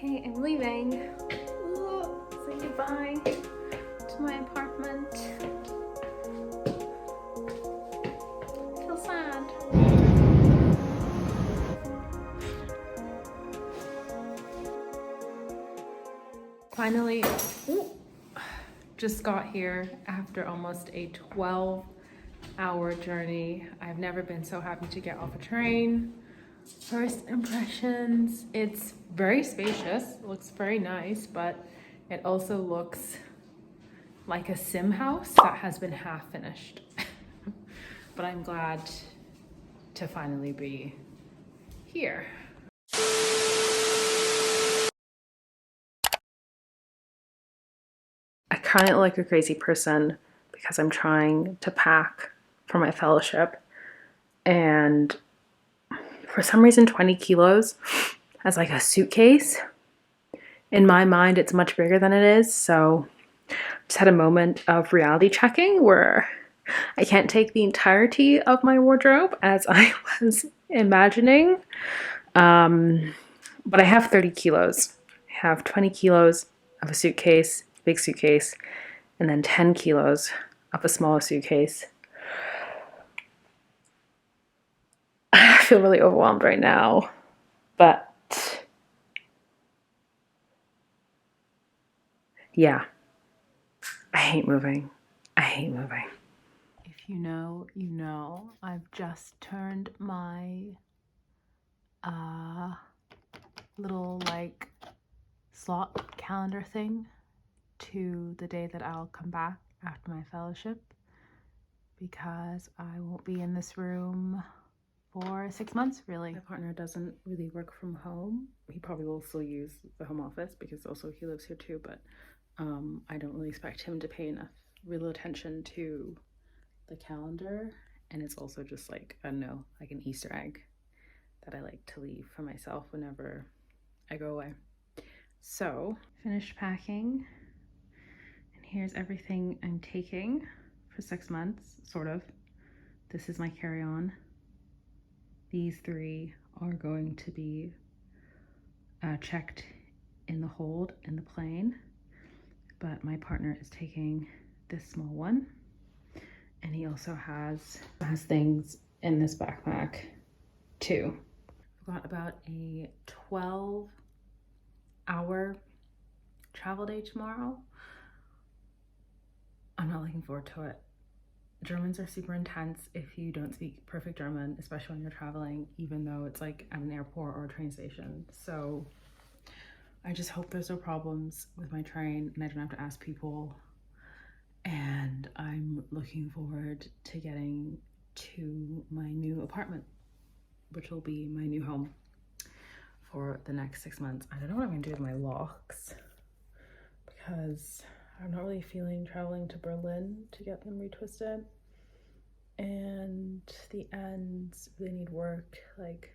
Okay, I'm leaving. Say goodbye to my apartment. I feel sad. Finally, just got here after almost a 12-hour journey. I've never been so happy to get off a train. First impressions, it's very spacious, it looks very nice, but it also looks like a sim house that has been half finished. But I'm glad to finally be here. I kind of look like a crazy person because I'm trying to pack for my fellowship, and for some reason 20 kilos as like a suitcase. In my mind, it's much bigger than it is, so I just had a moment of reality checking where I can't take the entirety of my wardrobe as I was imagining. But I have 30 kilos. I have 20 kilos of a suitcase, big suitcase, and then 10 kilos of a smaller suitcase. I feel really overwhelmed right now, but yeah, I hate moving. I hate moving. If you know, you know, I've just turned my little like slot calendar thing to the day that I'll come back after my fellowship, because I won't be in this room for 6 months really. My partner doesn't really work from home. He probably will still use the home office because also he lives here too, but I don't really expect him to pay enough real attention to the calendar. And it's also just like, I don't know, like an Easter egg that I like to leave for myself whenever I go away. So, finished packing, and here's everything I'm taking for 6 months, sort of. This is my carry-on. These 3 are going to be checked in the hold in the plane, but my partner is taking this small one, and he also has things in this backpack too. I've got about a 12-hour travel day tomorrow. I'm not looking forward to it. Germans are super intense if you don't speak perfect German, especially when you're traveling, even though it's like at an airport or a train station. So I just hope there's no problems with my train and I don't have to ask people. And I'm looking forward to getting to my new apartment, which will be my new home for the next 6 months. I don't know what I'm gonna do with my locks because I'm not really feeling traveling to Berlin to get them retwisted. And the ends really need work, like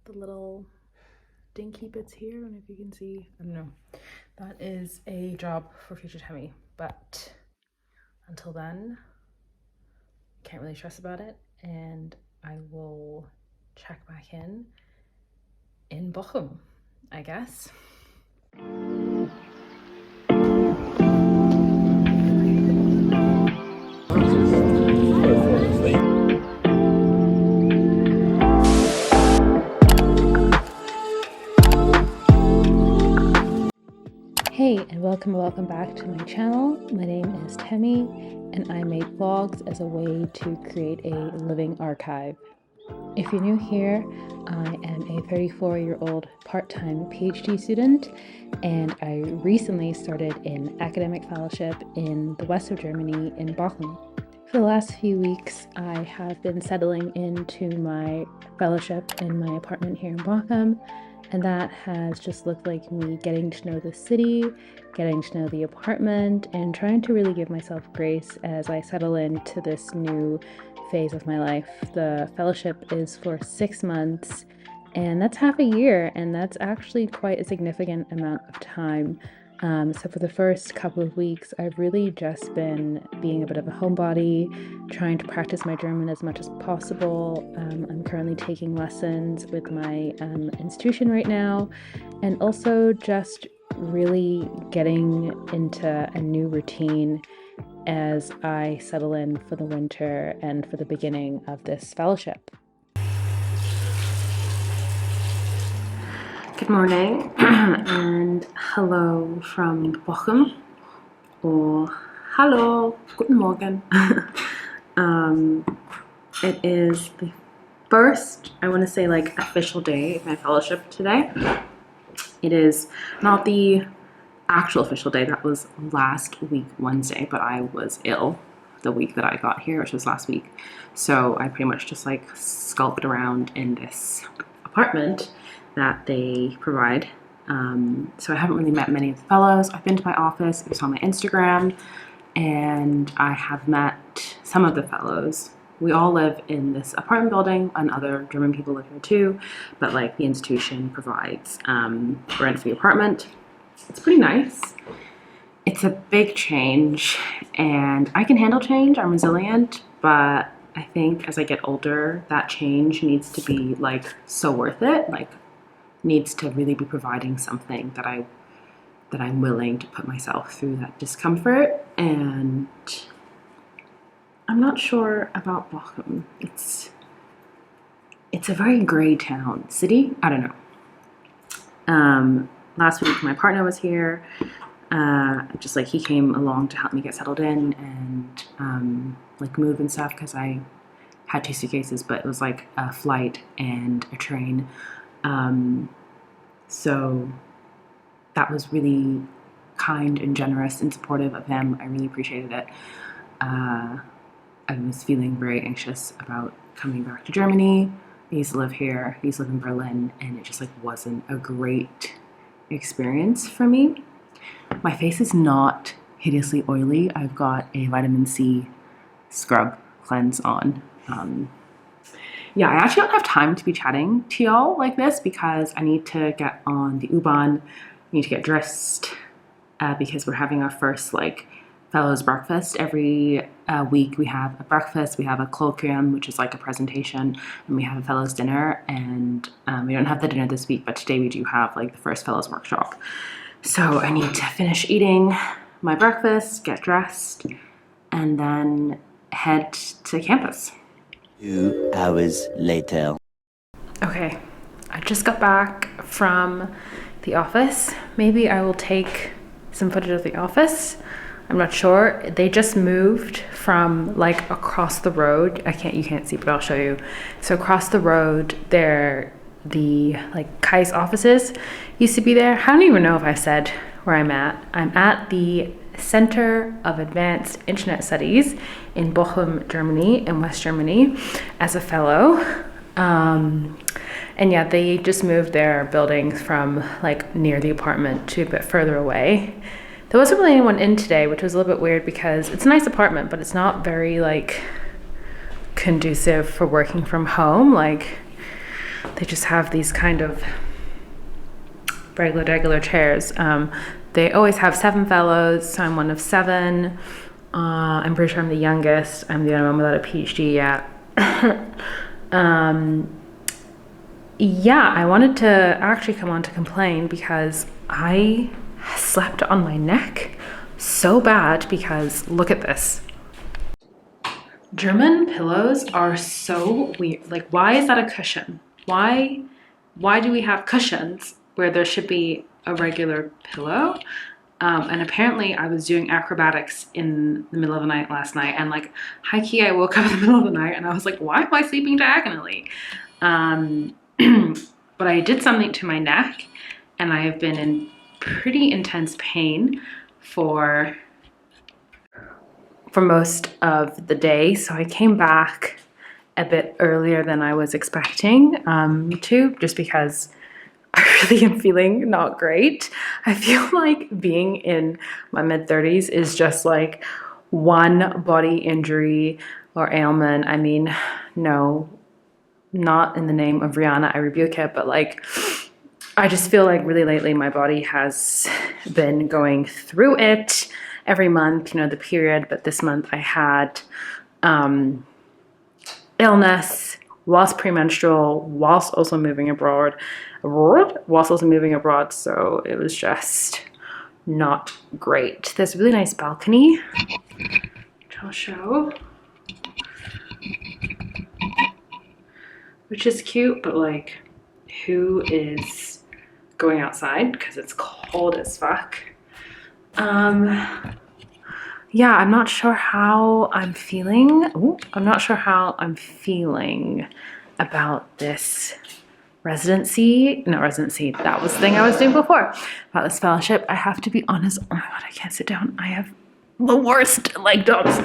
the little dinky bits here. I don't know if you can see, I don't know. That is a job for future Temmie, but until then, can't really stress about it, and I will check back in Bochum, I guess. Hey, and welcome back to my channel. My name is Temmie, and I make vlogs as a way to create a living archive. If you're new here, I am a 34-year-old part-time PhD student, and I recently started an academic fellowship in the west of Germany in Bochum. For the last few weeks, I have been settling into my fellowship in my apartment here in Bochum, and that has just looked like me getting to know the city, getting to know the apartment, and trying to really give myself grace as I settle into this new phase of my life. The fellowship is for 6 months, and that's half a year, and that's actually quite a significant amount of time. So for the first couple of weeks, I've really just been being a bit of a homebody, trying to practice my German as much as possible. I'm currently taking lessons with my institution right now, and also just really getting into a new routine as I settle in for the winter and for the beginning of this fellowship. Good morning and hello from Bochum, or hallo, guten Morgen. It is the first, I want to say, like, official day of my fellowship today. It is not the actual official day, that was last week Wednesday, but I was ill the week that I got here, which was last week. So I pretty much just like skulked around in this apartment that they provide. So I haven't really met many of the fellows. I've been to my office, if you saw my Instagram, and I have met some of the fellows. We all live in this apartment building, and other German people live here too, but like the institution provides rent for the apartment. It's pretty nice. It's a big change, and I can handle change. I'm resilient, but I think as I get older, that change needs to be like so worth it. Like, needs to really be providing something that I'm willing to put myself through that discomfort. And I'm not sure about Bochum. It's a very gray town. City? I don't know. Last week my partner was here. Just like he came along to help me get settled in and like move and stuff, because I had 2 suitcases, but it was like a flight and a train. So that was really kind and generous and supportive of him. I really appreciated it. I was feeling very anxious about coming back to Germany. I used to live here, I used to live in Berlin, and it just like wasn't a great experience for me. My face is not hideously oily. I've got a vitamin C scrub cleanse on. Yeah, I actually don't have time to be chatting to y'all like this because I need to get on the U-Bahn. I need to get dressed because we're having our first like fellows breakfast. Every week we have a breakfast, we have a colloquium, which is like a presentation, and we have a fellows dinner. And we don't have the dinner this week, but today we do have like the first fellows workshop. So I need to finish eating my breakfast, get dressed, and then head to campus. 2 hours later. Okay, I just got back from the office. Maybe I will take some footage of the office. I'm not sure. They just moved from like across the road. You can't see, but I'll show you. So across the road there, the like Kai's offices used to be there. I don't even know if I said where I'm at. I'm at the Center of Advanced Internet Studies in Bochum, Germany, in West Germany, as a fellow. And yeah, they just moved their buildings from like near the apartment to a bit further away. There wasn't really anyone in today, which was a little bit weird because it's a nice apartment, but it's not very like conducive for working from home. Like, they just have these kind of regular chairs. They always have 7 fellows, so I'm one of 7. I'm pretty sure I'm the youngest. I'm the only one without a PhD yet. Yeah, I wanted to actually come on to complain because I slept on my neck so bad because look at this. German pillows are so weird. Like, why is that a cushion? Why do we have cushions where there should be a regular pillow? And apparently I was doing acrobatics in the middle of the night last night, and like high key I woke up in the middle of the night and I was like, why am I sleeping diagonally? But I did something to my neck and I have been in pretty intense pain for most of the day. So I came back a bit earlier than I was expecting to, just because I really am feeling not great. I feel like being in my mid-30s is just like one body injury or ailment. I mean, no, not in the name of Rihanna, I rebuke it, but like I just feel like really lately my body has been going through it every month, you know, the period, but this month I had illness whilst premenstrual, whilst also moving abroad, so it was just not great. There's a really nice balcony, which I'll show, which is cute, but like, who is going outside because it's cold as fuck. Yeah, I'm not sure how I'm feeling. I'm not sure how I'm feeling about this not residency, that was the thing I was doing before, about this fellowship. I have to be honest, oh my god, I can't sit down. I have the worst leg dogs.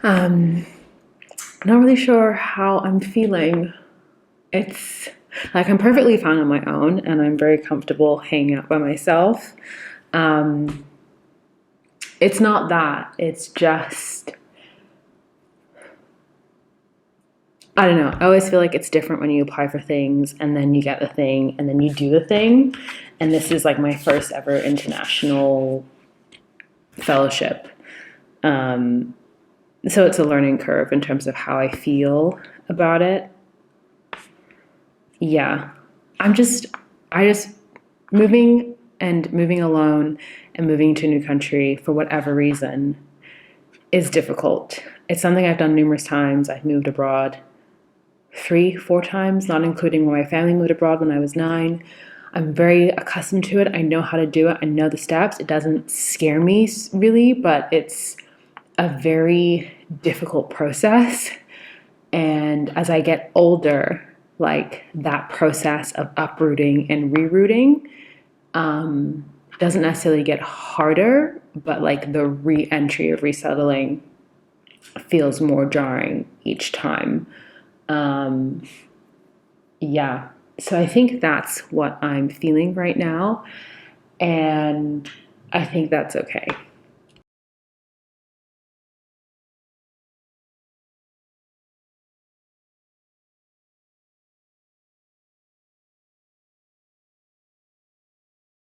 Not really sure how I'm feeling. It's like I'm perfectly fine on my own and I'm very comfortable hanging out by myself. It's not that, it's just, I don't know. I always feel like it's different when you apply for things and then you get the thing and then you do the thing. And this is like my first ever international fellowship. So it's a learning curve in terms of how I feel about it. Yeah. I just moving alone and moving to a new country for whatever reason is difficult. It's something I've done numerous times. I've moved abroad 3-4 times, not including when my family moved abroad when I was 9. I'm very accustomed to it. I know how to do it. I know the steps. It doesn't scare me really, but it's a very difficult process. And as I get older, like that process of uprooting and rerouting doesn't necessarily get harder, but like the re-entry of resettling feels more jarring each time. Yeah, so I think that's what I'm feeling right now, and I think that's okay.